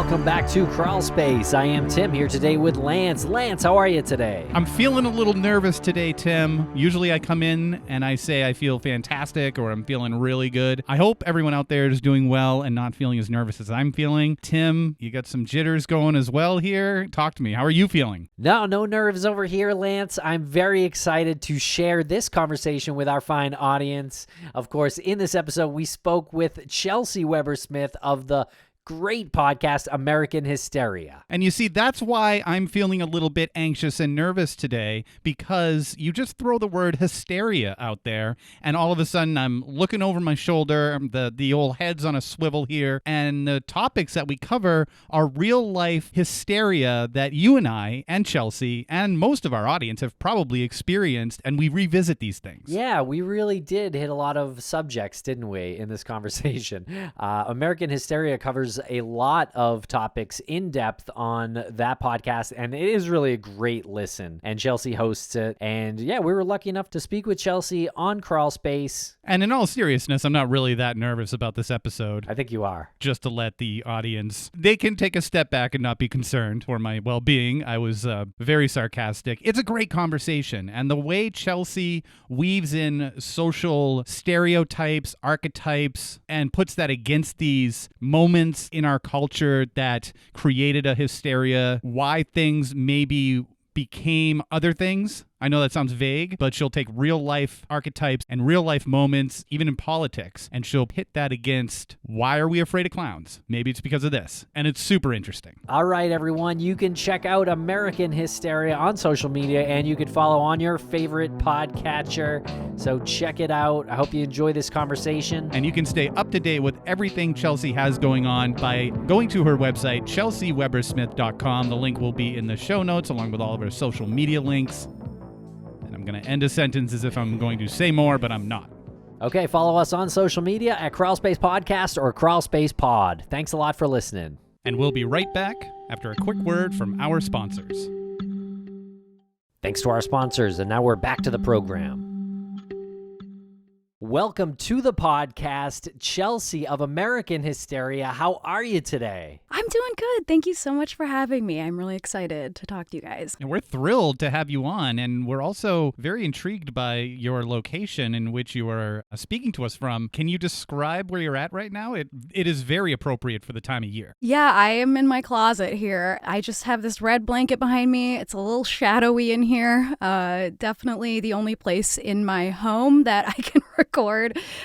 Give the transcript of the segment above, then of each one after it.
welcome back to Crawlspace. I am Tim here today with Lance. Lance, how are you today? I'm feeling a little nervous today, Tim. Usually I come in and I say I feel fantastic or I'm feeling really good. I hope everyone out there is doing well and not feeling as nervous as I'm feeling. Tim, you got some jitters going as well here. Talk to me. How are you feeling? No nerves over here, Lance. I'm very excited to share this conversation with our fine audience. Of course, in this episode, we spoke with Chelsey Weber-Smith of the great podcast, American Hysteria. And you see, that's why I'm feeling a little bit anxious and nervous today, because you just throw the word hysteria out there, and all of a sudden I'm looking over my shoulder, the old head's on a swivel here, and the topics that we cover are real-life hysteria that you and I and Chelsey and most of our audience have probably experienced, and we revisit these things. Yeah, we really did hit a lot of subjects, didn't we, in this conversation? American Hysteria covers a lot of topics in depth on that podcast, and it is really a great listen. And Chelsey hosts it. And yeah, we were lucky enough to speak with Chelsey on Crawlspace. And in all seriousness, I'm not really that nervous about this episode. I think you are. Just to let the audience, they can take a step back and not be concerned for my well-being. I was very sarcastic. It's a great conversation. And the way Chelsey weaves in social stereotypes, archetypes, and puts that against these moments in our culture that created a hysteria, why things maybe became other things. I know that sounds vague, but she'll take real life archetypes and real life moments, even in politics, and she'll hit that against why are we afraid of clowns? Maybe it's because of this. And it's super interesting. All right, everyone. You can check out American Hysteria on social media, and you can follow on your favorite podcatcher. So check it out. I hope you enjoy this conversation. And you can stay up to date with everything Chelsey has going on by going to her website, chelseywebbersmith.com. The link will be in the show notes along with all of her social media links. I'm going to end a sentence as if I'm going to say more, but I'm not. Okay, follow us on social media at Crawlspace Podcast or Crawlspace Pod. Thanks a lot for listening. And we'll be right back after a quick word from our sponsors. Thanks to our sponsors, and now we're back to the program. Welcome to the podcast, Chelsey of American Hysteria. How are you today? I'm doing good. Thank you so much for having me. I'm really excited to talk to you guys. And we're thrilled to have you on, and we're also very intrigued by your location in which you are speaking to us from. Can you describe where you're at right now? It is very appropriate for the time of year. Yeah, I am in my closet here. I just have this red blanket behind me. It's a little shadowy in here. Definitely the only place in my home that I can record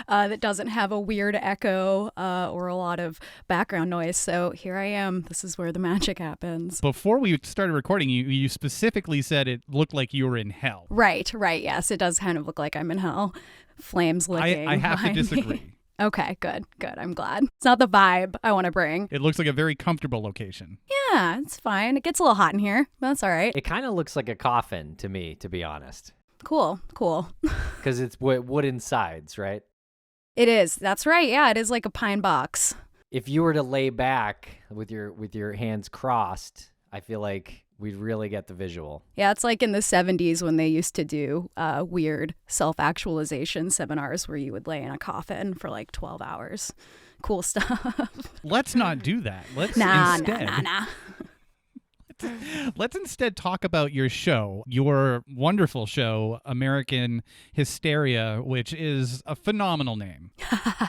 that doesn't have a weird echo or a lot of background noise. So here I am. This is where the magic happens. Before we started recording, you specifically said it looked like you were in hell. Right. Yes, it does kind of look like I'm in hell. Flames licking. I have to disagree. Me. Okay, good. I'm glad. It's not the vibe I want to bring. It looks like a very comfortable location. Yeah, it's fine. It gets a little hot in here, but that's all right. It kind of looks like a coffin to me, to be honest. Cool. Because it's wooden sides, right? It is. That's right. Yeah, it is like a pine box. If you were to lay back with your hands crossed, I feel like we'd really get the visual. Yeah, it's like in the 70s when they used to do weird self-actualization seminars where you would lay in a coffin for like 12 hours. Cool stuff. Let's not do that. Let's Nah. Let's instead talk about your show, your wonderful show, American Hysteria, which is a phenomenal name.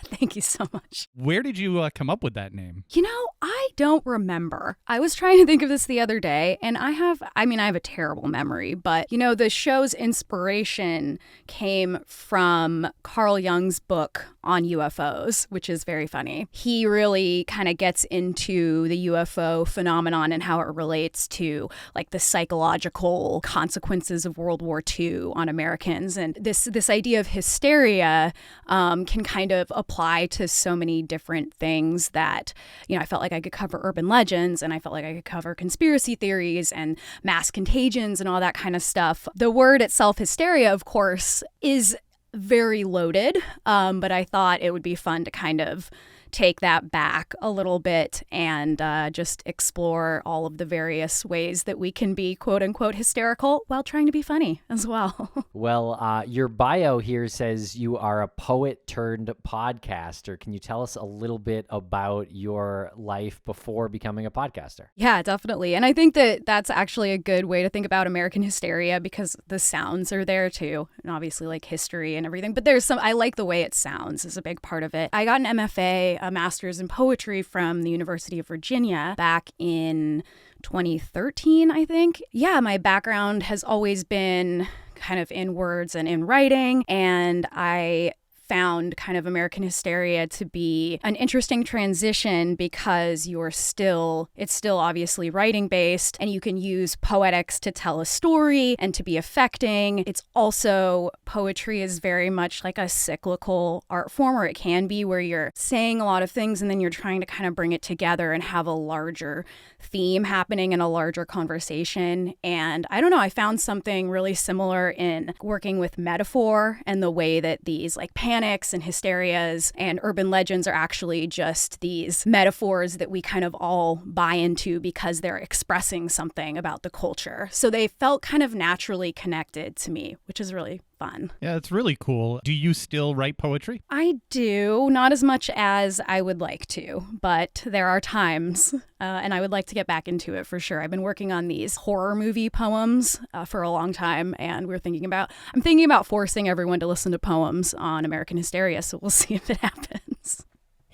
Thank you so much. Where did you come up with that name? You know, I don't remember. I was trying to think of this the other day, and I have a terrible memory, but, you know, the show's inspiration came from Carl Jung's book on UFOs, which is very funny. He really kind of gets into the UFO phenomenon and how it relates to like the psychological consequences of World War II on Americans. And this idea of hysteria can kind of apply to so many different things that, you know, I felt like I could cover urban legends, and I felt like I could cover conspiracy theories and mass contagions and all that kind of stuff. The word itself, hysteria, of course, is very loaded, but I thought it would be fun to kind of take that back a little bit and just explore all of the various ways that we can be quote unquote hysterical while trying to be funny as well. Well, your bio here says you are a poet turned podcaster. Can you tell us a little bit about your life before becoming a podcaster? Yeah, definitely. And I think that that's actually a good way to think about American hysteria because the sounds are there too. And obviously like history and everything. But I like the way it sounds is a big part of it. I got an MFA, a master's in poetry from the University of Virginia back in 2013, I think. Yeah, my background has always been kind of in words and in writing. And I found kind of American hysteria to be an interesting transition because it's still obviously writing based and you can use poetics to tell a story and to be affecting. It's also, poetry is very much like a cyclical art form, or it can be, where you're saying a lot of things and then you're trying to kind of bring it together and have a larger theme happening in a larger conversation. And I don't know, I found something really similar in working with metaphor and the way that these like panics and hysterias and urban legends are actually just these metaphors that we kind of all buy into because they're expressing something about the culture. So they felt kind of naturally connected to me, which is really fun. Yeah, it's really cool. Do you still write poetry? I do, not as much as I would like to, but there are times, and I would like to get back into it for sure. I've been working on these horror movie poems for a long time, and I'm thinking about forcing everyone to listen to poems on American Hysteria, so we'll see if it happens.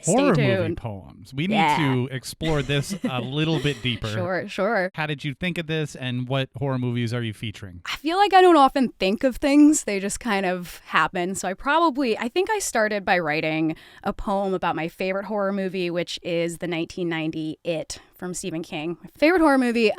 Horror Stay movie tuned. poems. We need to explore this a little bit deeper. Sure. How did you think of this, and what horror movies are you featuring? I feel like I don't often think of things. They just kind of happen. So I think I started by writing a poem about my favorite horror movie, which is the 1990 It from Stephen King. My favorite horror movie,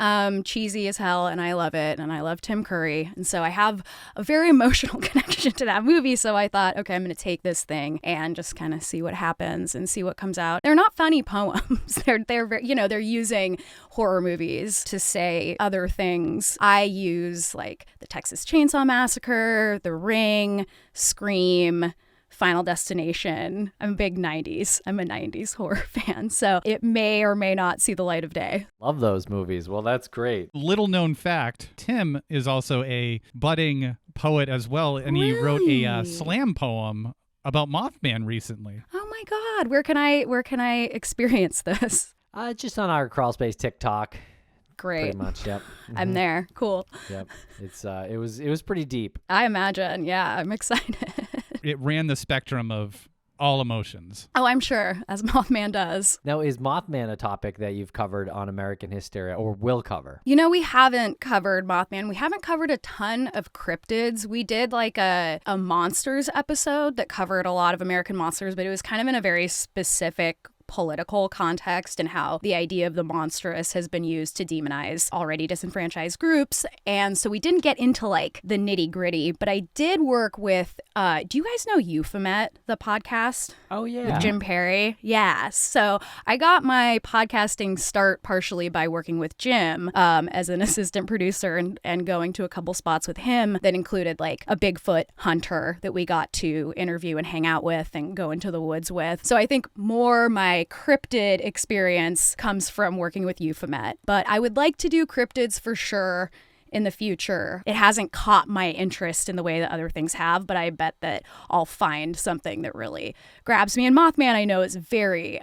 cheesy as hell, and I love it, and I love Tim Curry. And so I have a very emotional connection to that movie. So I thought, okay, I'm going to take this thing and just kind of see what happens and see what comes out. They're not funny poems. They're using horror movies to say other things. I use like the Texas Chainsaw Massacre, The Ring, Scream, Final Destination. I'm a big 90s. I'm a 90s horror fan, so it may or may not see the light of day. Love those movies. Well, that's great. Little known fact, Tim is also a budding poet as well, and he wrote a slam poem about Mothman recently. Oh my God, where can I experience this? Just on our Crawlspace TikTok. Great. Pretty much, yep. I'm there. Cool. Yep. It was pretty deep. I imagine. Yeah, I'm excited. It ran the spectrum of all emotions. Oh, I'm sure, as Mothman does. Now, is Mothman a topic that you've covered on American Hysteria or will cover? You know, we haven't covered Mothman. We haven't covered a ton of cryptids. We did like a monsters episode that covered a lot of American monsters, but it was kind of in a very specific political context and how the idea of the monstrous has been used to demonize already disenfranchised groups. And so we didn't get into like the nitty gritty, but I did work with, do you guys know Euphomet, the podcast? Oh, yeah. With Jim Perry? Yeah. So I got my podcasting start partially by working with Jim as an assistant producer and going to a couple spots with him that included like a Bigfoot hunter that we got to interview and hang out with and go into the woods with. So I think more my cryptid experience comes from working with Euphomet, but I would like to do cryptids for sure in the future. It hasn't caught my interest in the way that other things have, but I bet that I'll find something that really grabs me. And Mothman, I know, is very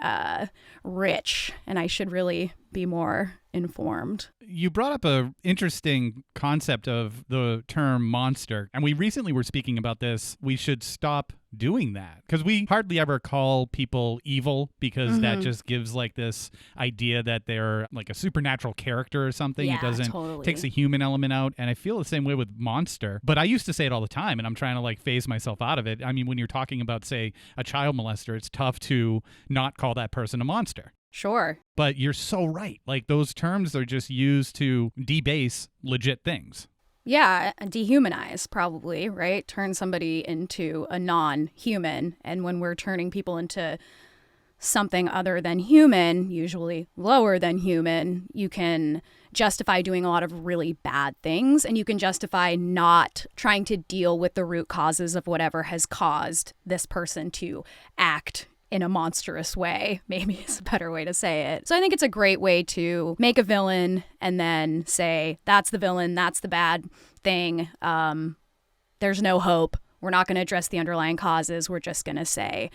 rich, and I should really be more informed. You brought up an interesting concept of the term monster, and we recently were speaking about this. We should stop doing that because we hardly ever call people evil because that just gives like this idea that they're like a supernatural character or something. Yeah, it doesn't totally. takes the human element out, and I feel the same way with monster. But I used to say it all the time, and I'm trying to like phase myself out of it. I mean, when you're talking about, say, a child molester, it's tough to not call that person a monster. Sure. But you're so right. Like those terms are just used to debase legit things. Yeah, dehumanize probably, right? Turn somebody into a non-human. And when we're turning people into something other than human, usually lower than human, you can justify doing a lot of really bad things, and you can justify not trying to deal with the root causes of whatever has caused this person to act in a monstrous way, maybe is a better way to say it. So I think it's a great way to make a villain and then say, that's the villain, that's the bad thing. There's no hope. We're not going to address the underlying causes. We're just going to say,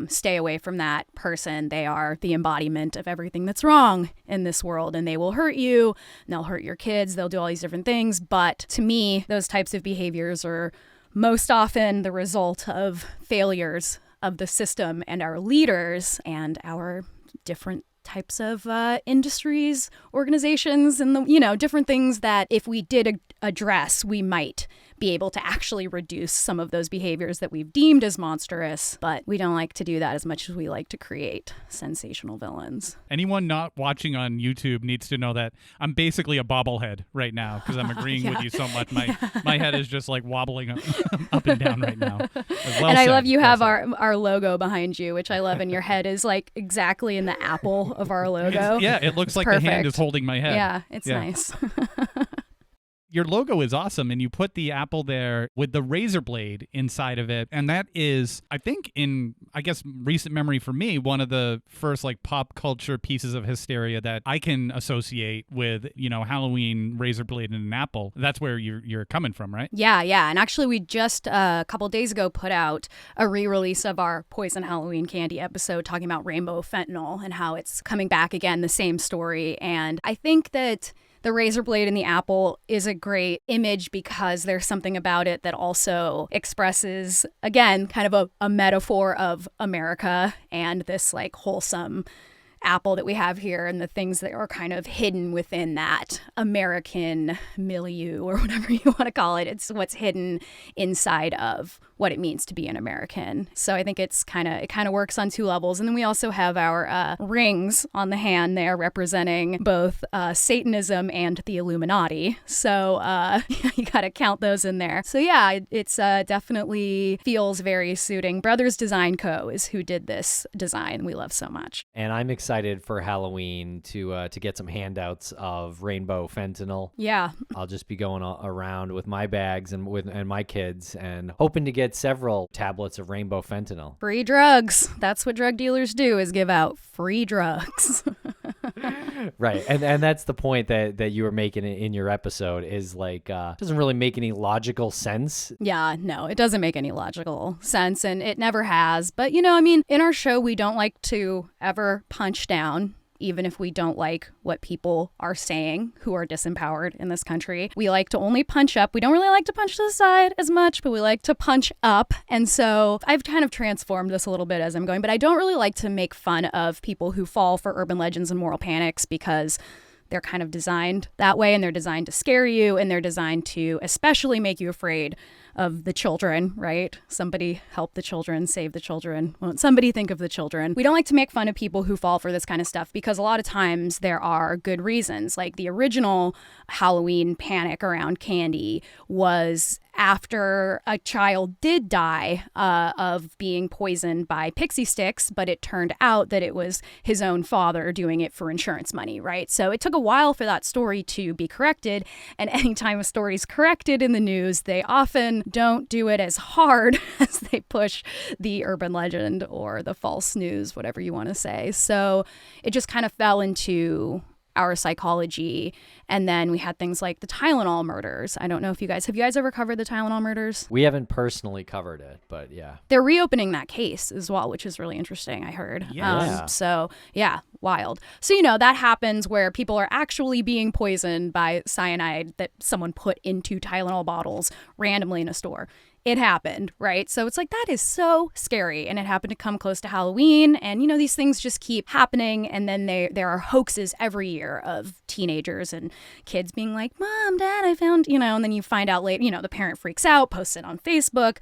stay away from that person. They are the embodiment of everything that's wrong in this world, and they will hurt you, and they'll hurt your kids. They'll do all these different things. But to me, those types of behaviors are most often the result of failures of the system and our leaders and our different types of industries, organizations, and the different things that if we did address, we might be able to actually reduce some of those behaviors that we've deemed as monstrous, but we don't like to do that as much as we like to create sensational villains. Anyone not watching on YouTube needs to know that I'm basically a bobblehead right now because I'm agreeing with you so much. My head is just like wobbling up and down right now. And I love you have our logo behind you, which I love, and your head is like exactly in the apple of our logo. It looks like perfect. The hand is holding my head. Yeah, it's nice. Your logo is awesome, and you put the apple there with the razor blade inside of it, and that is, I think, in, I guess, recent memory for me, one of the first, like, pop culture pieces of hysteria that I can associate with, Halloween razor blade and an apple. That's where you're coming from, right? Yeah, and actually we just a couple days ago put out a re-release of our Poison Halloween Candy episode talking about rainbow fentanyl and how it's coming back again, the same story, and I think that the razor blade and the apple is a great image because there's something about it that also expresses, again, kind of a metaphor of America and this like wholesome apple that we have here and the things that are kind of hidden within that American milieu or whatever you want to call it. It's what's hidden inside of what it means to be an American. So I think it kind of works on two levels. And then we also have our rings on the hand there representing both Satanism and the Illuminati. So you got to count those in there. So yeah, it's definitely feels very suiting. Brothers Design Co. is who did this design we love so much. And I'm excited for Halloween to get some handouts of rainbow fentanyl. Yeah. I'll just be going around with my bags and my kids and hoping to get several tablets of rainbow fentanyl. Free drugs. That's what drug dealers do, is give out free drugs. Right. And that's the point that you were making in your episode is like, doesn't really make any logical sense. Yeah, no, it doesn't make any logical sense, and it never has. But, in our show, we don't like to ever punch down, even if we don't like what people are saying who are disempowered in this country. We like to only punch up. We don't really like to punch to the side as much, but we like to punch up. And so I've kind of transformed this a little bit as I'm going, but I don't really like to make fun of people who fall for urban legends and moral panics because they're kind of designed that way, and they're designed to scare you, and they're designed to especially make you afraid of the children, right? Somebody help the children, save the children. Won't somebody think of the children? We don't like to make fun of people who fall for this kind of stuff because a lot of times there are good reasons. Like the original Halloween panic around candy was after a child did die of being poisoned by pixie sticks, but it turned out that it was his own father doing it for insurance money, right? So it took a while for that story to be corrected, and anytime a story is corrected in the news, they often don't do it as hard as they push the urban legend or the false news, whatever you want to say. So it just kind of fell into our psychology. And then we had things like the Tylenol murders. I don't know if have you guys ever covered the Tylenol murders? We haven't personally covered it, but yeah. They're reopening that case as well, which is really interesting, I heard. Yeah. So yeah, wild. So, that happens where people are actually being poisoned by cyanide that someone put into Tylenol bottles randomly in a store. It happened, right? So it's like, that is so scary. And it happened to come close to Halloween. And, these things just keep happening. And then there are hoaxes every year of teenagers and kids being like, Mom, Dad, I found, and then you find out later, the parent freaks out, posts it on Facebook.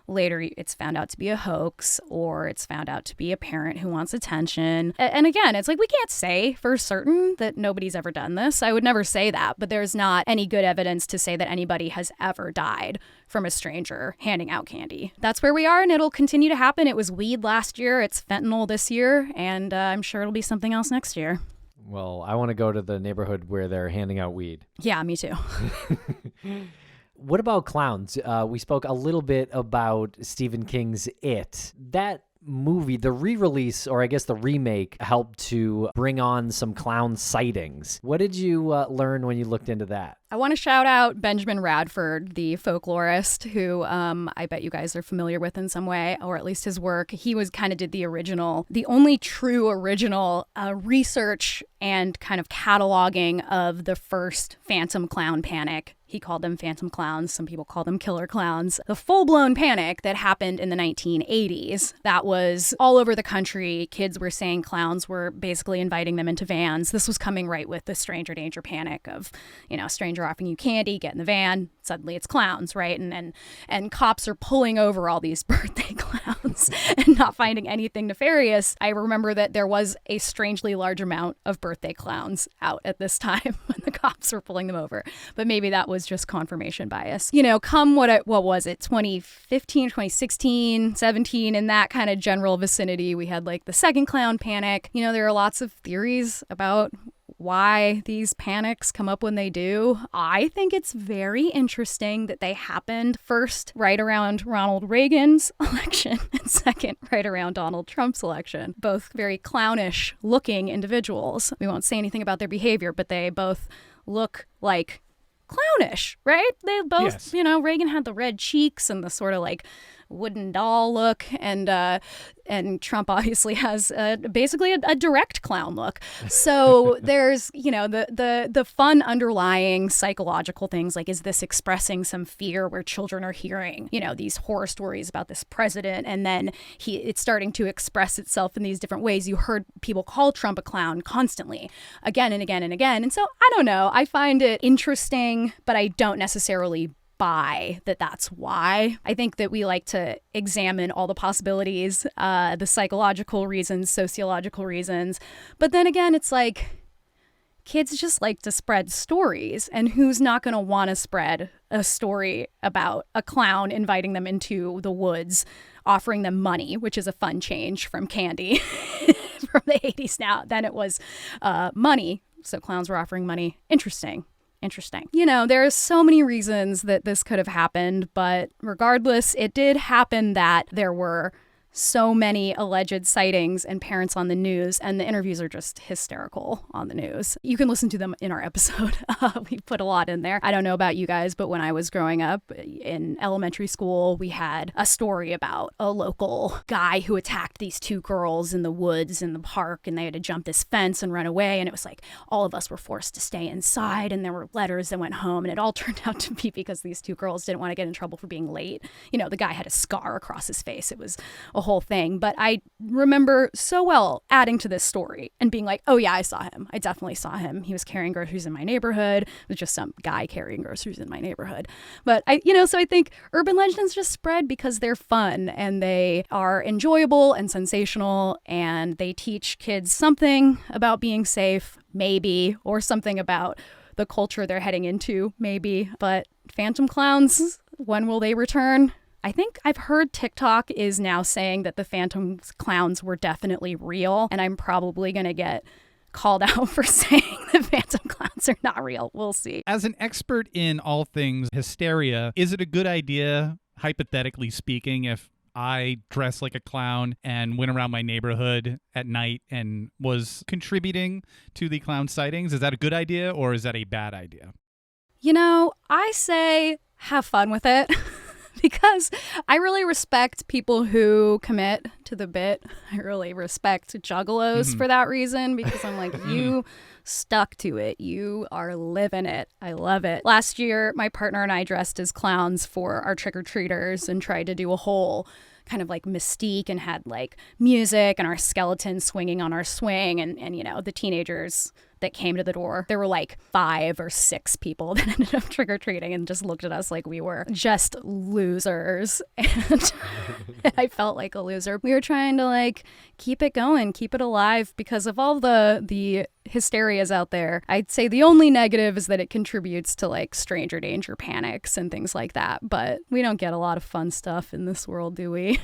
Later, it's found out to be a hoax, or it's found out to be a parent who wants attention. And again, it's like, we can't say for certain that nobody's ever done this. I would never say that, but there's not any good evidence to say that anybody has ever died from a stranger handing out candy. That's where we are, and it'll continue to happen. It was weed last year, it's fentanyl this year, and I'm sure it'll be something else next year. Well, I want to go to the neighborhood where they're handing out weed. Yeah, me too. What about clowns? We spoke a little bit about Stephen King's It. That movie, the re-release, or I guess the remake, helped to bring on some clown sightings. What did you learn when you looked into that? I want to shout out Benjamin Radford, the folklorist, who I bet you guys are familiar with in some way, or at least his work. He did the only true original research and kind of cataloging of the first Phantom Clown Panic. He called them Phantom Clowns. Some people call them Killer Clowns. The full-blown panic that happened in the 1980s. That was all over the country. Kids were saying clowns were basically inviting them into vans. This was coming right with the stranger danger panic of, stranger offering you candy, get in the van, suddenly it's clowns, right? And cops are pulling over all these birthday clowns and not finding anything nefarious. I remember that there was a strangely large amount of birthday clowns out at this time when the cops were pulling them over. But maybe that was just confirmation bias. Come what was it, 2015, 2016, 17, in that kind of general vicinity, we had like the second clown panic. There are lots of theories about why these panics come up when they do. I think it's very interesting that they happened first right around Ronald Reagan's election and second right around Donald Trump's election. Both very clownish looking individuals. We won't say anything about their behavior, but they both look like clownish, right? They both, yes. Reagan had the red cheeks and the sort of like wooden doll look, and Trump obviously has basically a direct clown look. So there's the fun underlying psychological things, like, is this expressing some fear where children are hearing these horror stories about this president, and then it's starting to express itself in these different ways. You heard people call Trump a clown constantly, again and again and again. And so I don't know, I find it interesting, but I don't necessarily buy that that's why. I think that we like to examine all the possibilities, the psychological reasons, sociological reasons. But then again, it's like kids just like to spread stories, and who's not going to want to spread a story about a clown inviting them into the woods, offering them money, which is a fun change from candy from the 80s now. Then it was money. So clowns were offering money. Interesting. There are so many reasons that this could have happened, but regardless, it did happen that there were so many alleged sightings and parents on the news, and the interviews are just hysterical on the news. You can listen to them in our episode. We put a lot in there. I don't know about you guys, but when I was growing up in elementary school, we had a story about a local guy who attacked these two girls in the woods in the park, and they had to jump this fence and run away, and it was like all of us were forced to stay inside, and there were letters that went home, and it all turned out to be because these two girls didn't want to get in trouble for being late. The guy had a scar across his face. It was a whole thing. But I remember so well adding to this story and being like, oh yeah, I saw him. I definitely saw him. He was carrying groceries in my neighborhood. It was just some guy carrying groceries in my neighborhood. But so I think urban legends just spread because they're fun and they are enjoyable and sensational, and they teach kids something about being safe, maybe, or something about the culture they're heading into, maybe. But phantom clowns, when will they return? I think I've heard TikTok is now saying that the phantom clowns were definitely real, and I'm probably going to get called out for saying that phantom clowns are not real. We'll see. As an expert in all things hysteria, is it a good idea, hypothetically speaking, if I dressed like a clown and went around my neighborhood at night and was contributing to the clown sightings? Is that a good idea, or is that a bad idea? I say have fun with it. Because I really respect people who commit to the bit. I really respect juggalos for that reason, because I'm like, you stuck to it. You are living it. I love it. Last year, my partner and I dressed as clowns for our trick-or-treaters and tried to do a whole kind of like mystique and had like music and our skeletons swinging on our swing, and the teenagers that came to the door, there were like 5 or 6 people that ended up trick-or-treating and just looked at us like we were just losers. And I felt like a loser. We were trying to like keep it going, keep it alive, because of all the hysterias out there. I'd say the only negative is that it contributes to like stranger danger panics and things like that. But we don't get a lot of fun stuff in this world, do we?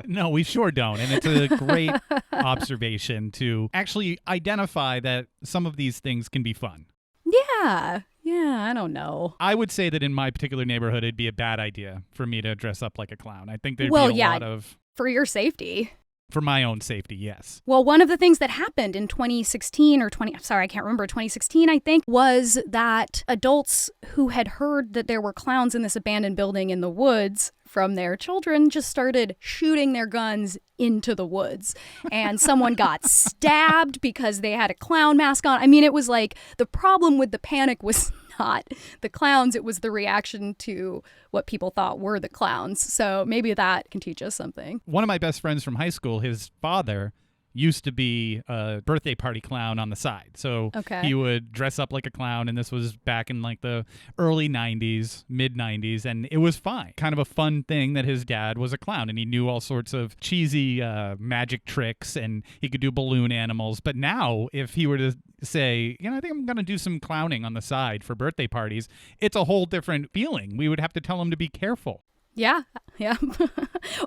No, we sure don't. And it's a great observation to actually identify that some of these things can be fun. Yeah, I don't know. I would say that in my particular neighborhood, it'd be a bad idea for me to dress up like a clown. I think there'd be a lot of For your safety. For my own safety, yes. Well, one of the things that happened in 2016 or I can't remember, 2016, I think, was that adults who had heard that there were clowns in this abandoned building in the woods from their children just started shooting their guns into the woods. And someone got stabbed because they had a clown mask on. I mean, it was like the problem with the panic was not the clowns, it was the reaction to what people thought were the clowns. So maybe that can teach us something. One of my best friends from high school, his father used to be a birthday party clown on the side. So he would dress up like a clown, and this was back in like the early 90s, mid 90s, and it was fine. Kind of a fun thing that his dad was a clown, and he knew all sorts of cheesy magic tricks, and he could do balloon animals. But now, if he were to say, I think I'm going to do some clowning on the side for birthday parties, it's a whole different feeling. We would have to tell him to be careful. Yeah.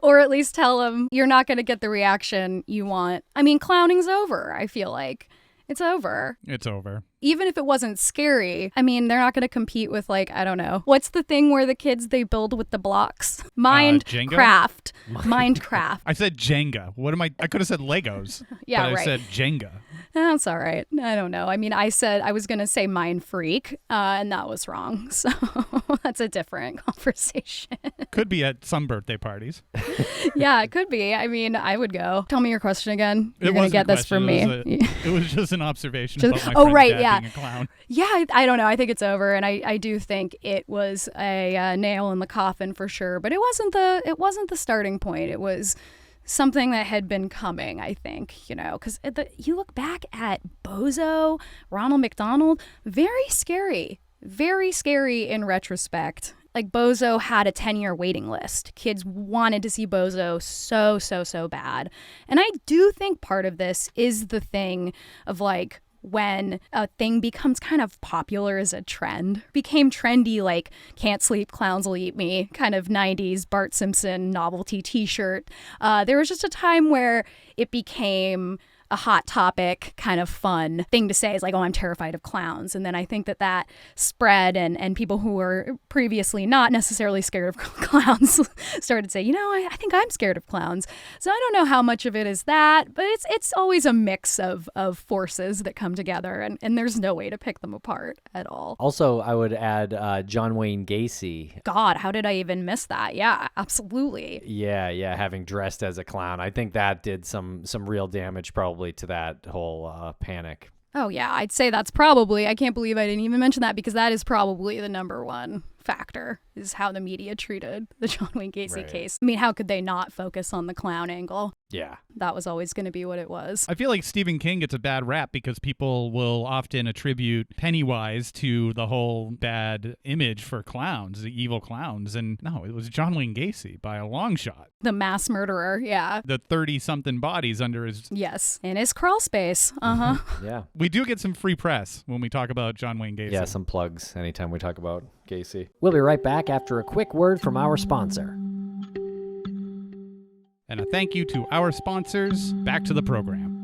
Or at least tell them you're not going to get the reaction you want. I mean, clowning's over, I feel like. It's over. It's over. Even if it wasn't scary, I mean, they're not going to compete with, like, I don't know. What's the thing where the kids, they build with the blocks? Minecraft. Minecraft. I said Jenga. What am I? I could have said Legos. Yeah, but right. I said Jenga. That's all right. I don't know. I mean, I said I was going to say Mind Freak, and that was wrong. So that's a different conversation. Could be at some birthday parties. Yeah, it could be. I mean, I would go. Tell me your question again. You're going to get this from me. It was just an observation about my friend's dad being a clown. Yeah, I don't know. I think it's over, and I do think it was a nail in the coffin for sure. But it wasn't the starting point. It was something that had been coming, I think, because you look back at Bozo, Ronald McDonald, very scary in retrospect. Like, Bozo had a 10-year waiting list. Kids wanted to see Bozo so bad. And I do think part of this is the thing of, like, when a thing becomes kind of popular as a trend, became trendy, like can't sleep, clowns will eat me, kind of 90s Bart Simpson novelty t-shirt. There was just a time where it became a hot topic, kind of fun thing to say is like, oh, I'm terrified of clowns. And then I think that spread and people who were previously not necessarily scared of clowns started to say, I think I'm scared of clowns. So I don't know how much of it is that, but it's always a mix of forces that come together, and there's no way to pick them apart at all. Also, I would add John Wayne Gacy. God, how did I even miss that? Yeah, absolutely. Yeah, having dressed as a clown. I think that did some real damage probably to that whole panic. Oh, yeah, I'd say that's probably, I can't believe I didn't even mention that, because that is probably the number one factor, is how the media treated the John Wayne Gacy case. I mean, how could they not focus on the clown angle? Yeah. That was always going to be what it was. I feel like Stephen King gets a bad rap because people will often attribute Pennywise to the whole bad image for clowns, the evil clowns. And no, it was John Wayne Gacy by a long shot. The mass murderer, yeah. The 30-something bodies under his... Yes, in his crawl space. Uh-huh. Yeah. We do get some free press when we talk about John Wayne Gacy. Yeah, some plugs anytime we talk about Gacy. We'll be right back after a quick word from our sponsor. And a thank you to our sponsors. Back to the program.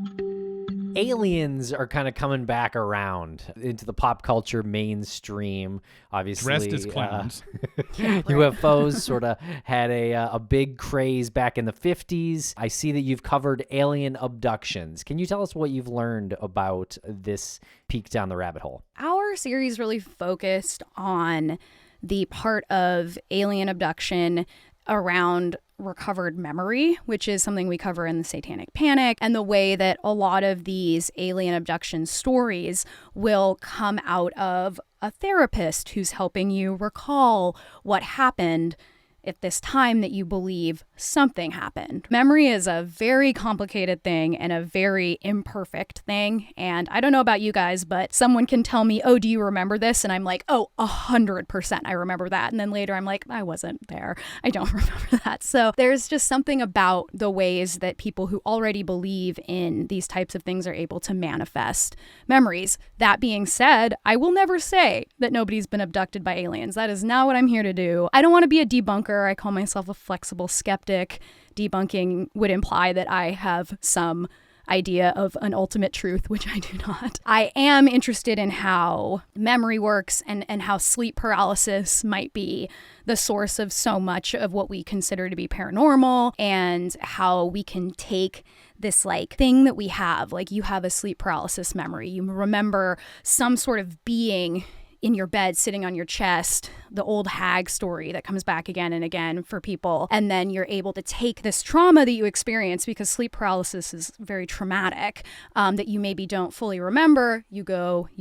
Aliens are kind of coming back around into the pop culture mainstream. Obviously, dressed as clowns. UFOs sort of had a big craze back in the 50s. I see that you've covered alien abductions. Can you tell us what you've learned about this peek down the rabbit hole? Our series really focused on the part of alien abduction around recovered memory, which is something we cover in the Satanic Panic, and the way that a lot of these alien abduction stories will come out of a therapist who's helping you recall what happened at this time that you believe something happened. Memory is a very complicated thing and a very imperfect thing. And I don't know about you guys, but someone can tell me, oh, do you remember this? And I'm like, oh, 100% I remember that. And then later I'm like, I wasn't there. I don't remember that. So there's just something about the ways that people who already believe in these types of things are able to manifest memories. That being said, I will never say that nobody's been abducted by aliens. That is not what I'm here to do. I don't want to be a debunker. I call myself a flexible skeptic. Debunking would imply that I have some idea of an ultimate truth, which I do not. I am interested in how memory works and how sleep paralysis might be the source of so much of what we consider to be paranormal, and how we can take this like thing that we have, like you have a sleep paralysis memory. You remember some sort of being in your bed sitting on your chest, the old hag story that comes back again and again for people. And then you're able to take this trauma that you experience, because sleep paralysis is very traumatic, that you maybe don't fully remember. You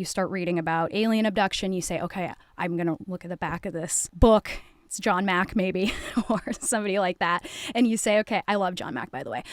start reading about alien abduction. You say, okay, I'm going to look at the back of this book. It's John Mack maybe, or somebody like that. And you say, okay, I love John Mack, by the way.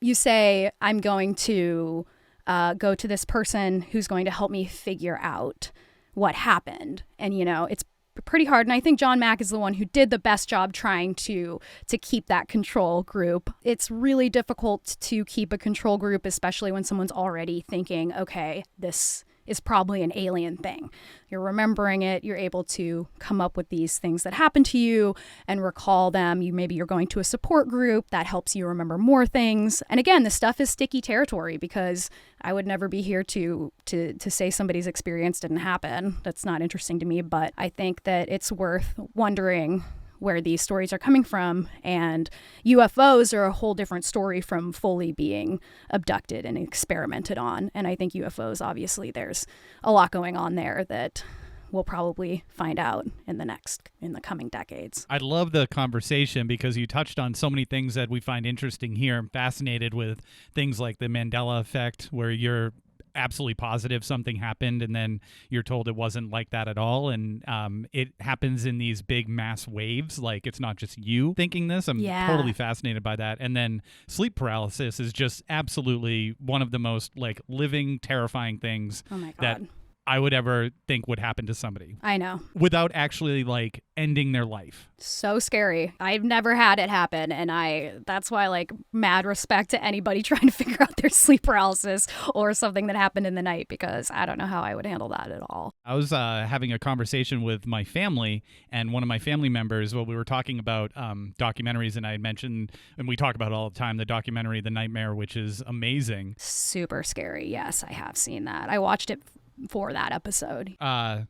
You say, I'm going to go to this person who's going to help me figure out what happened. And, it's pretty hard. And I think John Mack is the one who did the best job trying to keep that control group. It's really difficult to keep a control group, especially when someone's already thinking, okay, this is probably an alien thing. You're remembering it. You're able to come up with these things that happened to you and recall them. Maybe you're going to a support group that helps you remember more things. And again, this stuff is sticky territory, because I would never be here to say somebody's experience didn't happen. That's not interesting to me, but I think that it's worth wondering where these stories are coming from. And UFOs are a whole different story from fully being abducted and experimented on. And I think UFOs, obviously, there's a lot going on there that we'll probably find out in the coming decades. I love the conversation because you touched on so many things that we find interesting here. I'm fascinated with things like the Mandela Effect, where you're absolutely positive something happened and then you're told it wasn't like that at all, and it happens in these big mass waves. Like, it's not just you thinking this. I'm totally fascinated by that. And then sleep paralysis is just absolutely one of the most like living, terrifying things that I would ever think would happen to somebody. I know. Without actually like ending their life. So scary. I've never had it happen, and that's why, like, mad respect to anybody trying to figure out their sleep paralysis or something that happened in the night, because I don't know how I would handle that at all. I was having a conversation with my family, and one of my family members, we were talking about documentaries, and I had mentioned, and we talk about it all the time, the documentary The Nightmare, which is amazing. Super scary. Yes, I have seen that. I watched it for that episode. I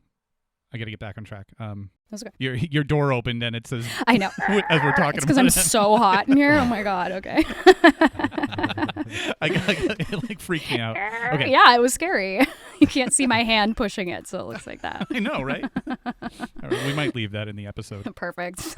gotta get back on track. That's okay. Your door opened and it says, I know, as we're talking, it's because I'm so hot in here. Oh my god. Okay. It like freaked me out. Okay. Yeah, it was scary. You can't see my hand pushing it, so it looks like that. I know, right? All right, we might leave that in the episode. Perfect.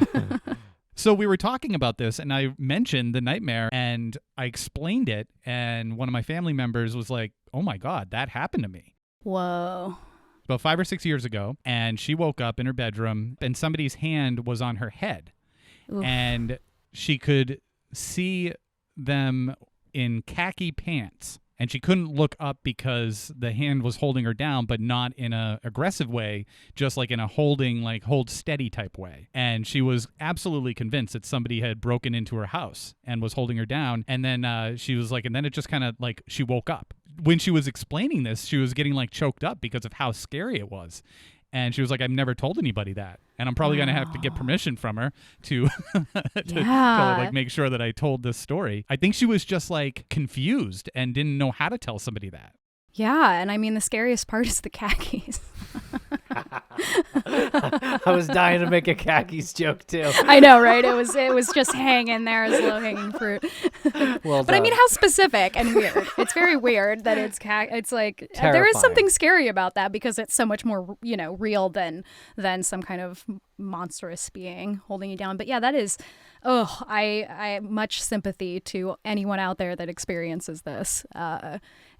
So we were talking about this, and I mentioned the nightmare, and I explained it, and one of my family members was like, "Oh my god, that happened to me." Whoa. About 5 or 6 years ago, and she woke up in her bedroom and somebody's hand was on her head. Oof. And she could see them in khaki pants, and she couldn't look up because the hand was holding her down, but not in a aggressive way, just like in a holding, like hold steady type way. And she was absolutely convinced that somebody had broken into her house and was holding her down. And then she was like, and then it just kind of like she woke up. When she was explaining this, she was getting like choked up because of how scary it was. And she was like, I've never told anybody that. And I'm probably going to have to get permission from her to, like make sure that I told this story. I think she was just like confused and didn't know how to tell somebody that. Yeah. And I mean, the scariest part is the khakis. I was dying to make a khakis joke too. I know, right? It was just hanging there as low-hanging fruit. Well but I mean, how specific and weird. It's very weird that it's like terrifying. There is something scary about that, because it's so much more, real than some kind of monstrous being holding you down. But yeah, that is, I much sympathy to anyone out there that experiences this.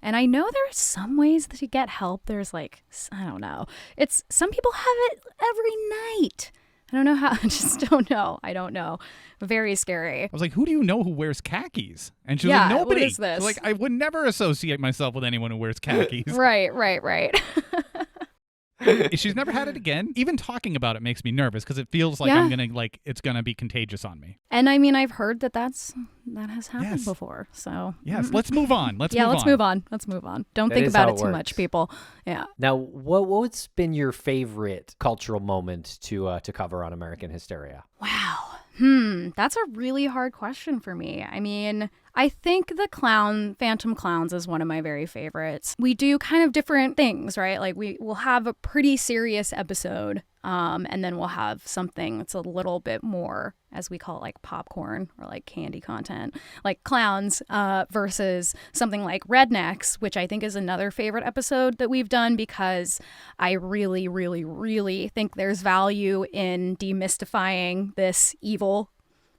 And I know there are some ways to get help. There's like, I don't know. It's some people have it every night. I don't know how. I just don't know. I don't know. Very scary. I was like, who do you know who wears khakis? And she was like, nobody. What is this? Like, I would never associate myself with anyone who wears khakis. Right. She's never had it again. Even talking about it makes me nervous because it feels like it's gonna be contagious on me. And I mean, I've heard that has happened before. So yes, let's move on. Let's move on. Don't think about it too much, people. Yeah. Now, what's been your favorite cultural moment to cover on American Hysteria? Wow. That's a really hard question for me. I mean, I think the Phantom Clowns is one of my very favorites. We do kind of different things, right? Like we will have a pretty serious episode, and then we'll have something that's a little bit more, as we call it, like popcorn or like candy content, like clowns, versus something like Rednecks, which I think is another favorite episode that we've done because I really, really, really think there's value in demystifying this evil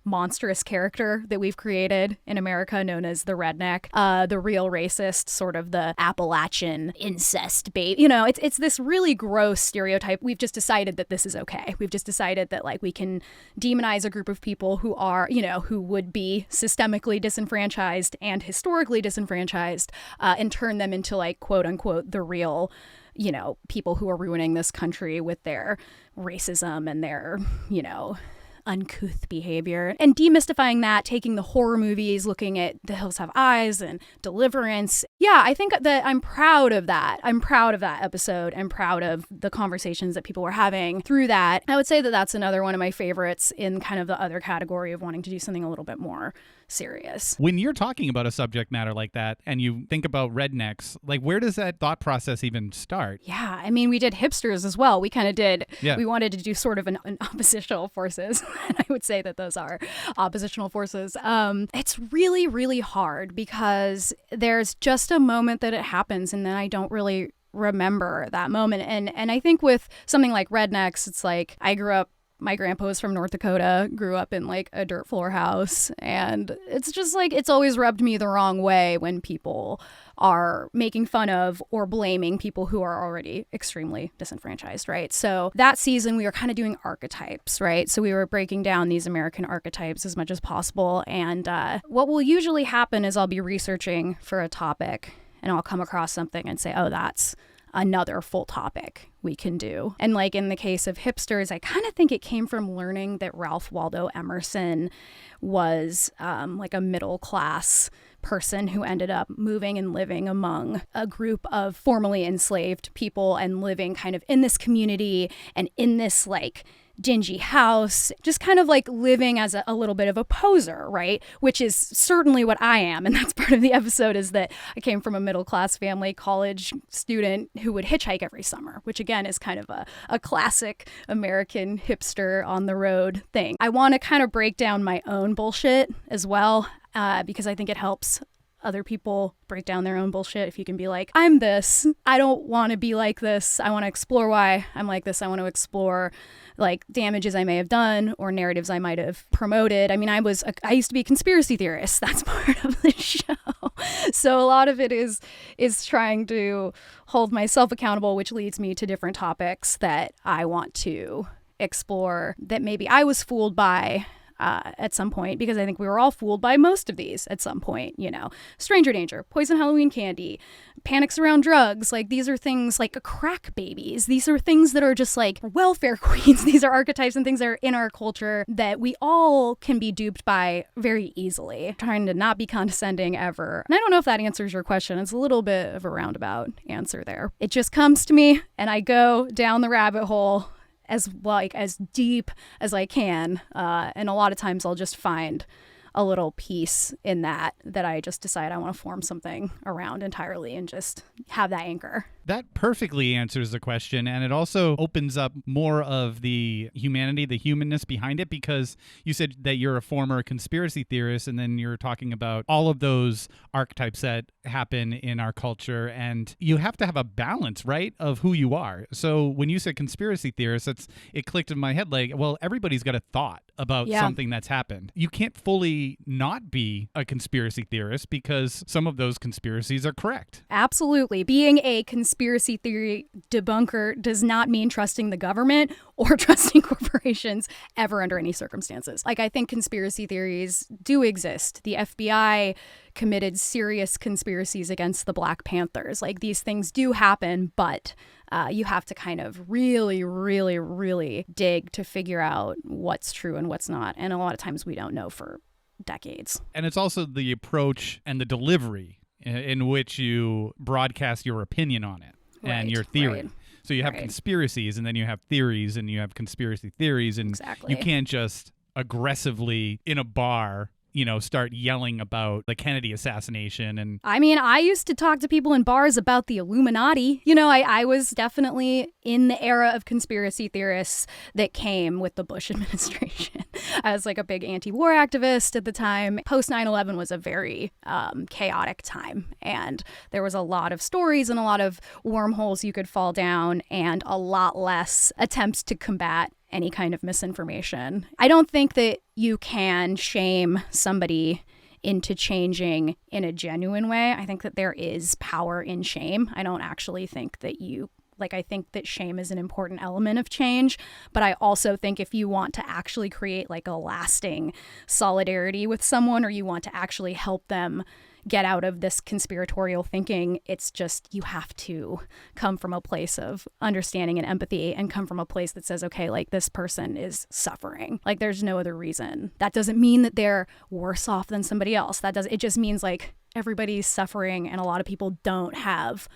monstrous character that we've created in America known as the redneck, the real racist, sort of the Appalachian incest babe. You know, it's this really gross stereotype. We've just decided that this is okay. We've just decided that like we can demonize a group of people who are, you know, who would be systemically disenfranchised and historically disenfranchised, and turn them into like quote unquote the real, you know, people who are ruining this country with their racism and their, you know, uncouth behavior, and demystifying that, taking the horror movies, looking at The Hills Have Eyes and Deliverance. Yeah, I think that I'm proud of that. I'm proud of that episode and proud of the conversations that people were having through that. I would say that that's another one of my favorites in kind of the other category of wanting to do something a little bit more serious. When you're talking about a subject matter like that and you think about rednecks, like where does that thought process even start? Yeah, I mean, we did hipsters as well. We kind of did. Yeah. We wanted to do sort of an oppositional forces. And I would say that those are oppositional forces. It's really, really hard because there's just a moment that it happens and then I don't really remember that moment. And I think with something like Rednecks, it's like I grew up, my grandpa was from North Dakota, grew up in like a dirt floor house. And it's just like, it's always rubbed me the wrong way when people are making fun of or blaming people who are already extremely disenfranchised, right? So that season we were kind of doing archetypes, right? So we were breaking down these American archetypes as much as possible. And what will usually happen is I'll be researching for a topic and I'll come across something and say, oh, that's another full topic we can do. And like in the case of hipsters, I kind of think it came from learning that Ralph Waldo Emerson was like a middle class person who ended up moving and living among a group of formerly enslaved people and living kind of in this community and in this like dingy house, just kind of like living as a little bit of a poser, right? Which is certainly what I am. And that's part of the episode, is that I came from a middle class family, college student who would hitchhike every summer, which again is kind of a classic American hipster on the road thing. I want to kind of break down my own bullshit as well, because I think it helps other people break down their own bullshit. If you can be like, I'm this, I don't want to be like this, I want to explore why I'm like this, I want to explore like damages I may have done or narratives I might have promoted. I mean, I used to be a conspiracy theorist. That's part of the show. So a lot of it is trying to hold myself accountable, which leads me to different topics that I want to explore that maybe I was fooled by at some point, because I think we were all fooled by most of these at some point, you know, stranger danger, poison Halloween candy, panics around drugs. Like these are things like crack babies. These are things that are just like welfare queens. These are archetypes and things that are in our culture that we all can be duped by very easily. Trying to not be condescending ever. And I don't know if that answers your question. It's a little bit of a roundabout answer there. It just comes to me and I go down the rabbit hole as deep as I can, and a lot of times I'll just find a little piece in that I just decide I want to form something around entirely and just have that anchor. That perfectly answers the question, and it also opens up more of the humanity, the humanness behind it, because you said that you're a former conspiracy theorist, and then you're talking about all of those archetypes that happen in our culture, and you have to have a balance, right, of who you are. So when you said conspiracy theorist, it clicked in my head like, well, everybody's got a thought about something that's happened. You can't fully not be a conspiracy theorist because some of those conspiracies are correct. Absolutely. Being a conspiracy theory debunker does not mean trusting the government or trusting corporations ever under any circumstances. Like, I think conspiracy theories do exist. The FBI committed serious conspiracies against the Black Panthers. Like, these things do happen, but you have to kind of really, really, really dig to figure out what's true and what's not. And a lot of times we don't know for decades. And it's also the approach and the delivery in which you broadcast your opinion on it and your theory. Right. So you have conspiracies, and then you have theories, and you have conspiracy theories, and you can't just aggressively in a bar start yelling about the Kennedy assassination. And I mean, I used to talk to people in bars about the Illuminati. I was definitely in the era of conspiracy theorists that came with the Bush administration. I was like a big anti-war activist at the time. Post 9/11 was a very chaotic time, and there was a lot of stories and a lot of wormholes you could fall down and a lot less attempts to combat any kind of misinformation. I don't think that you can shame somebody into changing in a genuine way. I think that there is power in shame. I don't actually think that I think that shame is an important element of change, but I also think if you want to actually create like a lasting solidarity with someone, or you want to actually help them get out of this conspiratorial thinking, it's just, you have to come from a place of understanding and empathy, and come from a place that says, okay, like, this person is suffering. Like, there's no other reason. That doesn't mean that they're worse off than somebody else. It just means like everybody's suffering, and a lot of people don't have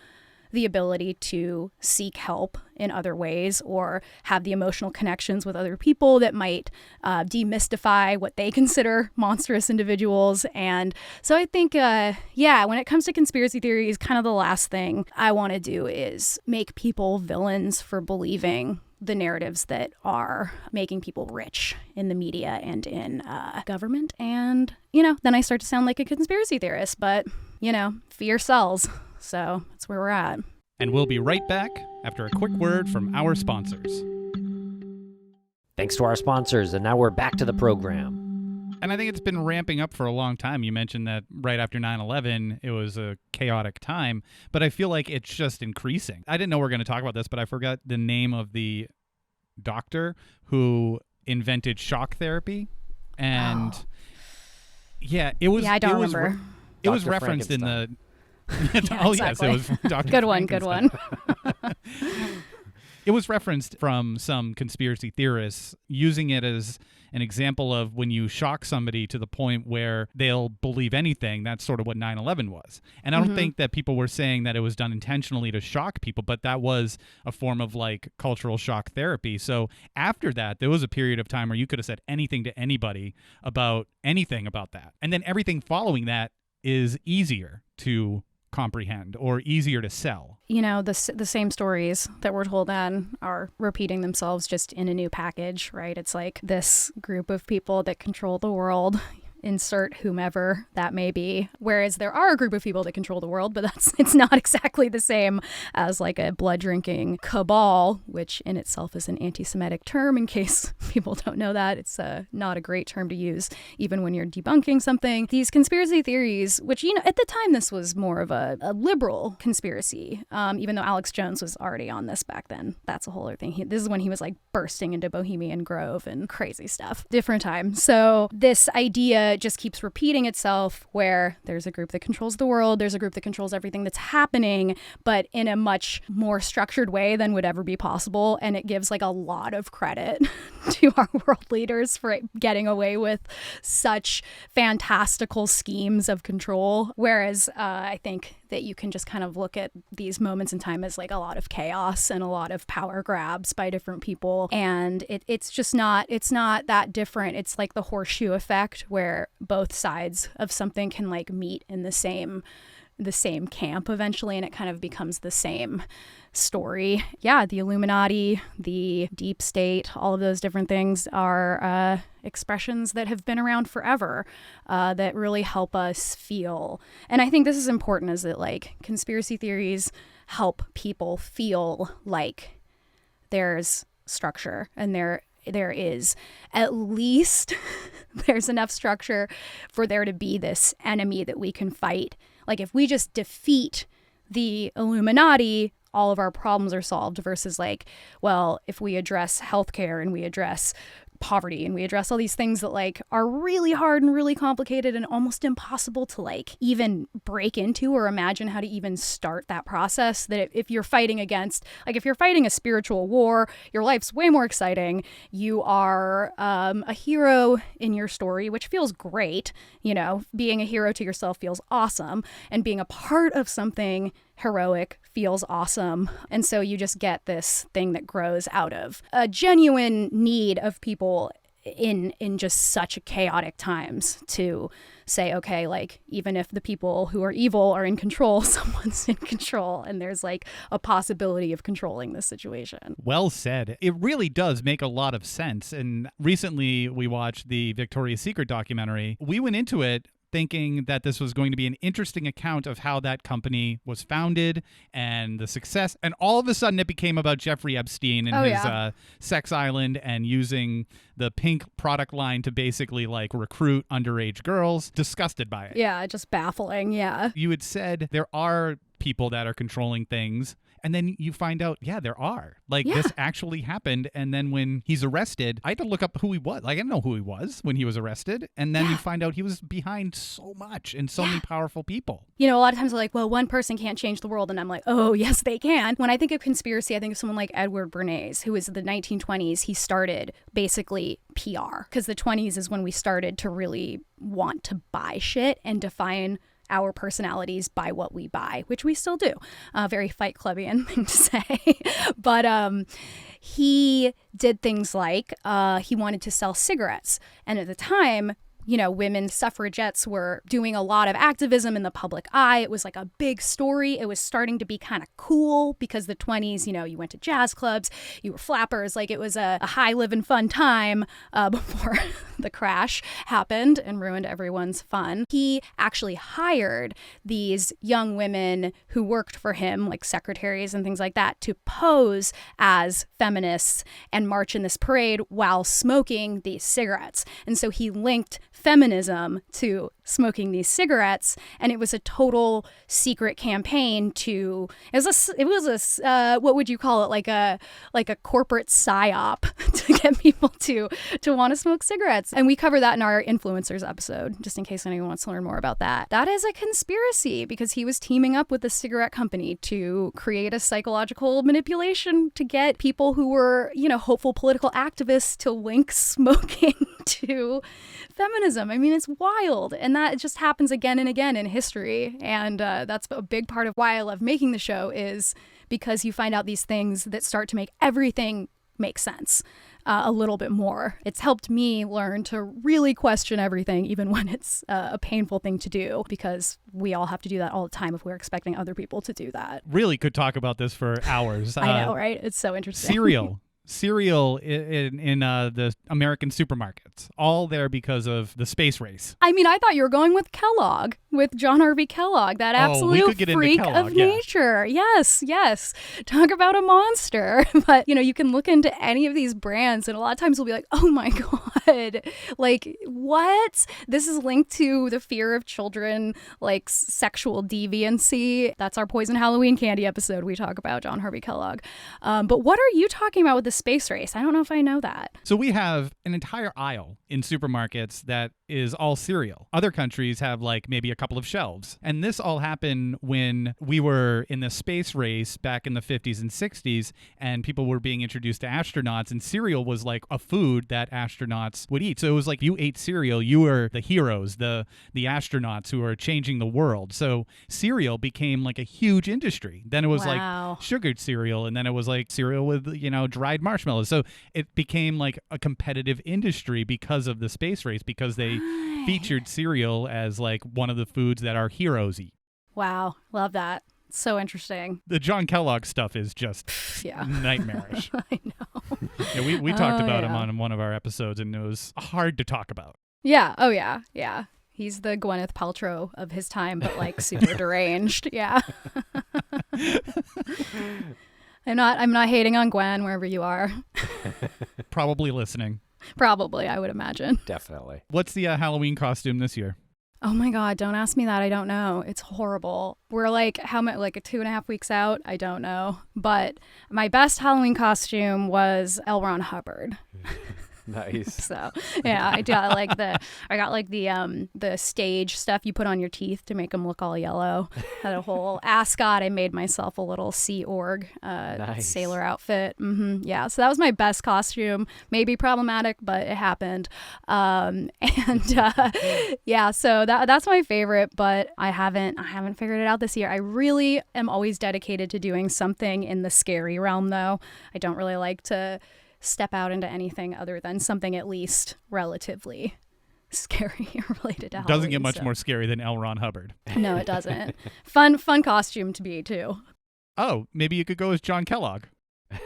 the ability to seek help in other ways, or have the emotional connections with other people that might demystify what they consider monstrous individuals. And so I think, when it comes to conspiracy theories, kind of the last thing I want to do is make people villains for believing the narratives that are making people rich in the media and in government. And, then I start to sound like a conspiracy theorist, but, fear sells. So that's where we're at. And we'll be right back after a quick word from our sponsors. Thanks to our sponsors, and now we're back to the program. And I think it's been ramping up for a long time. You mentioned that right after 9/11, it was a chaotic time, but I feel like it's just increasing. I didn't know we were going to talk about this, but I forgot the name of the doctor who invented shock therapy. And it was... Yeah, I don't remember. It was referenced in the... Yeah, exactly. Yes, it was Dr. Good one. It was referenced from some conspiracy theorists, using it as an example of when you shock somebody to the point where they'll believe anything. That's sort of what 9/11 was. And I don't think that people were saying that it was done intentionally to shock people, but that was a form of like cultural shock therapy. So after that, there was a period of time where you could have said anything to anybody about anything about that. And then everything following that is easier to comprehend or easier to sell. The same stories that we're told then are repeating themselves, just in a new package, right? It's like this group of people that control the world, insert whomever that may be. Whereas there are a group of people that control the world, but it's not exactly the same as like a blood drinking cabal, which in itself is an anti-Semitic term, in case people don't know that. It's not a great term to use even when you're debunking something. These conspiracy theories, which, at the time this was more of a liberal conspiracy, even though Alex Jones was already on this back then. That's a whole other thing. This is when he was like bursting into Bohemian Grove and crazy stuff. Different time. So this idea just keeps repeating itself, where there's a group that controls the world, there's a group that controls everything that's happening, but in a much more structured way than would ever be possible. And it gives like a lot of credit to our world leaders for getting away with such fantastical schemes of control. Whereas I think that you can just kind of look at these moments in time as like a lot of chaos and a lot of power grabs by different people. And it's not that different. It's like the horseshoe effect, where both sides of something can like meet in the same camp eventually, and it kind of becomes the same story. Yeah, the Illuminati, the deep state, all of those different things are expressions that have been around forever, that really help us feel. And I think this is important, is that like conspiracy theories help people feel like there's structure, and there is at least there's enough structure for there to be this enemy that we can fight. Like, if we just defeat the Illuminati, all of our problems are solved, versus like, well, if we address healthcare and we address poverty and we address all these things that like are really hard and really complicated and almost impossible to like even break into or imagine how to even start that process, that if you're fighting against, like if you're fighting a spiritual war, your life's way more exciting. You are a hero in your story, which feels great. Being a hero to yourself feels awesome, and being a part of something heroic feels awesome. And so you just get this thing that grows out of a genuine need of people in just such a chaotic times to say, okay, like even if the people who are evil are in control, someone's in control, and there's like a possibility of controlling this situation. Well said. It really does make a lot of sense. And recently we watched the Victoria's Secret documentary. We went into it thinking that this was going to be an interesting account of how that company was founded and the success. And all of a sudden it became about Jeffrey Epstein and his sex island and using the pink product line to basically like recruit underage girls. Disgusted by it. Yeah, just baffling. Yeah. You had said there are people that are controlling things. And then you find out, yeah, there are. Like, this actually happened. And then when he's arrested, I had to look up who he was. Like, I didn't know who he was when he was arrested. And then you find out he was behind so much and so many powerful people. You know, a lot of times they're like, well, one person can't change the world. And I'm like, oh, yes, they can. When I think of conspiracy, I think of someone like Edward Bernays, who is the 1920s. He started basically PR because the 20s is when we started to really want to buy shit and define our personalities by what we buy, which we still do. Very Fight Clubbian thing to say. But he did things like he wanted to sell cigarettes. And at the time, you know, women suffragettes were doing a lot of activism in the public eye. It was like a big story. It was starting to be kind of cool because the 20s, you know, you went to jazz clubs, you were flappers. Like it was a high living fun time before the crash happened and ruined everyone's fun. He actually hired these young women who worked for him, like secretaries and things like that, to pose as feminists and march in this parade while smoking these cigarettes. And so he linked feminism to smoking these cigarettes, and it was a total secret campaign to what would you call it, like a corporate psyop to get people to want to smoke cigarettes. And we cover that in our influencers episode, just in case anyone wants to learn more about that. That is a conspiracy because he was teaming up with the cigarette company to create a psychological manipulation to get people who were, you know, hopeful political activists to link smoking to feminism. I mean, it's wild. And that just happens again and again in history. And that's a big part of why I love making the show, is because you find out these things that start to make everything make sense a little bit more. It's helped me learn to really question everything, even when it's a painful thing to do, because we all have to do that all the time if we're expecting other people to do that. Really could talk about this for hours. I know, right? It's so interesting. Cereal in the American supermarkets, all there because of the space race. I mean, I thought you were going with Kellogg, with John Harvey Kellogg, that absolute freak of nature. Yes. Talk about a monster. But, you know, you can look into any of these brands and a lot of times we'll be like, oh my God, like what? This is linked to the fear of children, like sexual deviancy. That's our Poison Halloween Candy episode. We talk about John Harvey Kellogg. But what are you talking about with the space race? I don't know if I know that. So we have an entire aisle in supermarkets that is all cereal. Other countries have like maybe a couple of shelves. And this all happened when we were in the space race back in the 50s and 60s, and people were being introduced to astronauts, and cereal was like a food that astronauts would eat. So it was like you ate cereal, you were the heroes, the astronauts who are changing the world. So cereal became like a huge industry. Then it was like sugared cereal, and then it was like cereal with, you know, dried marshmallows. So it became like a competitive industry because of the space race, because they featured cereal as like one of the foods that our heroes eat. Wow. Love that. So interesting. The John Kellogg stuff is just nightmarish. I know. Yeah, we talked about him on one of our episodes, and it was hard to talk about. Yeah. Oh, yeah. Yeah. He's the Gwyneth Paltrow of his time, but like super deranged. Yeah. I'm not hating on Gwen wherever you are. Probably listening. Probably, I would imagine. Definitely. What's the Halloween costume this year? Oh my God, don't ask me that. I don't know. It's horrible. We're like, how much, like 2.5 weeks out? I don't know. But my best Halloween costume was L. Ron Hubbard. Nice. So yeah, I got like the stage stuff you put on your teeth to make them look all yellow. Had a whole ascot. I made myself a little Sea Org sailor outfit. Yeah, so that was my best costume. Maybe problematic, but it happened. Yeah, so that's my favorite. But I haven't figured it out this year. I really am always dedicated to doing something in the scary realm, though. I don't really like to step out into anything other than something at least relatively scary related to Halloween. Doesn't get much more scary than L. Ron Hubbard. No, it doesn't. Fun costume to be, too. Oh, maybe you could go as John Kellogg.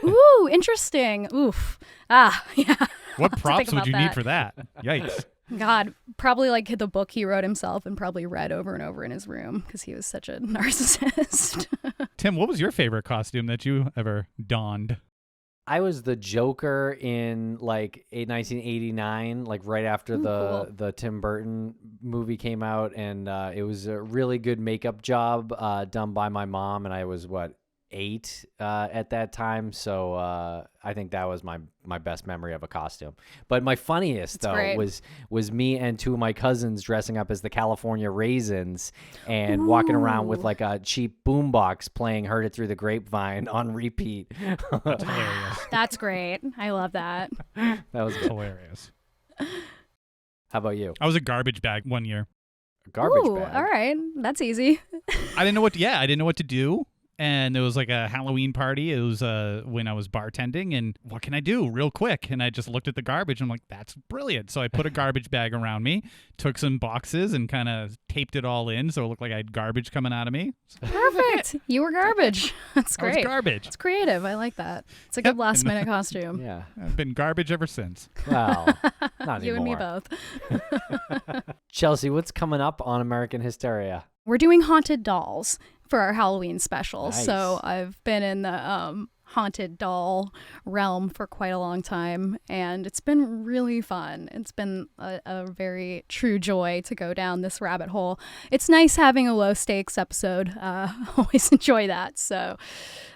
Ooh, interesting. Oof. Ah, yeah. What props would you need for that? Yikes. God, probably like the book he wrote himself and probably read over and over in his room because he was such a narcissist. Tim, what was your favorite costume that you ever donned? I was the Joker in like 1989, like right after the Tim Burton movie came out, and it was a really good makeup job done by my mom, and I was 8 at that time, so I think that was my best memory of a costume. But my funniest was me and 2 of my cousins dressing up as the California Raisins and walking around with like a cheap boombox playing "Heard It Through the Grapevine" on repeat. That's hilarious. That's great. I love that. That was good. Hilarious. How about you? I was a garbage bag one year. A garbage Ooh, bag. all right, that's easy. I didn't know what to do. And there was like a Halloween party. It was when I was bartending, and what can I do real quick? And I just looked at the garbage. And I'm like, that's brilliant. So I put a garbage bag around me, took some boxes, and kind of taped it all in so it looked like I had garbage coming out of me. Perfect. You were garbage. That's great. I was garbage. It's creative. I like that. It's a good last minute costume. Yeah. I've been garbage ever since. Well, not You and me anymore. both. Chelsey, what's coming up on American Hysteria? We're doing haunted dolls for our Halloween special. Nice. So I've been in the haunted doll realm for quite a long time, and it's been really fun. It's been a very true joy to go down this rabbit hole. It's nice having a low stakes episode. Always enjoy that. So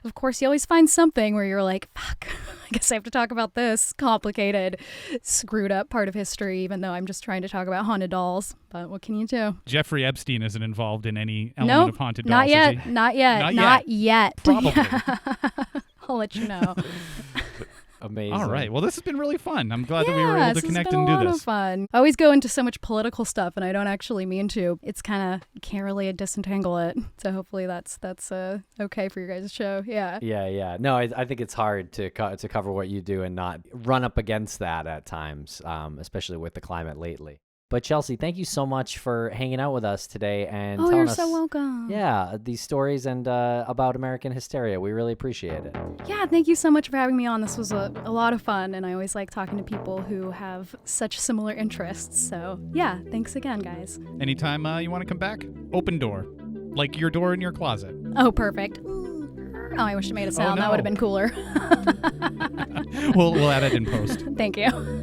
of course you always find something where you're like, fuck, I guess I have to talk about this complicated, screwed up part of history, even though I'm just trying to talk about haunted dolls. But what can you do? Jeffrey Epstein isn't involved in any element of haunted dolls. Not yet. Is he? Not yet. Not yet. Probably. I'll let you know. Amazing. All right. Well, this has been really fun. I'm glad that we were able to connect and do this. It's been a lot this. of fun. I always go into so much political stuff, and I don't actually mean to. It's kind of, you can't really disentangle it. So hopefully that's okay for your guys' show. Yeah. Yeah. No, I think it's hard to cover what you do and not run up against that at times, especially with the climate lately. But Chelsey, thank you so much for hanging out with us today and telling you're us, so welcome. Yeah, these stories and about American Hysteria. We really appreciate it. Yeah, thank you so much for having me on. This was a lot of fun, and I always like talking to people who have such similar interests. So yeah, thanks again, guys. Anytime you want to come back, open door. Like your door in your closet. Oh, perfect. Oh, I wish it made a sound. no. That would have been cooler. We'll add it in post. Thank you.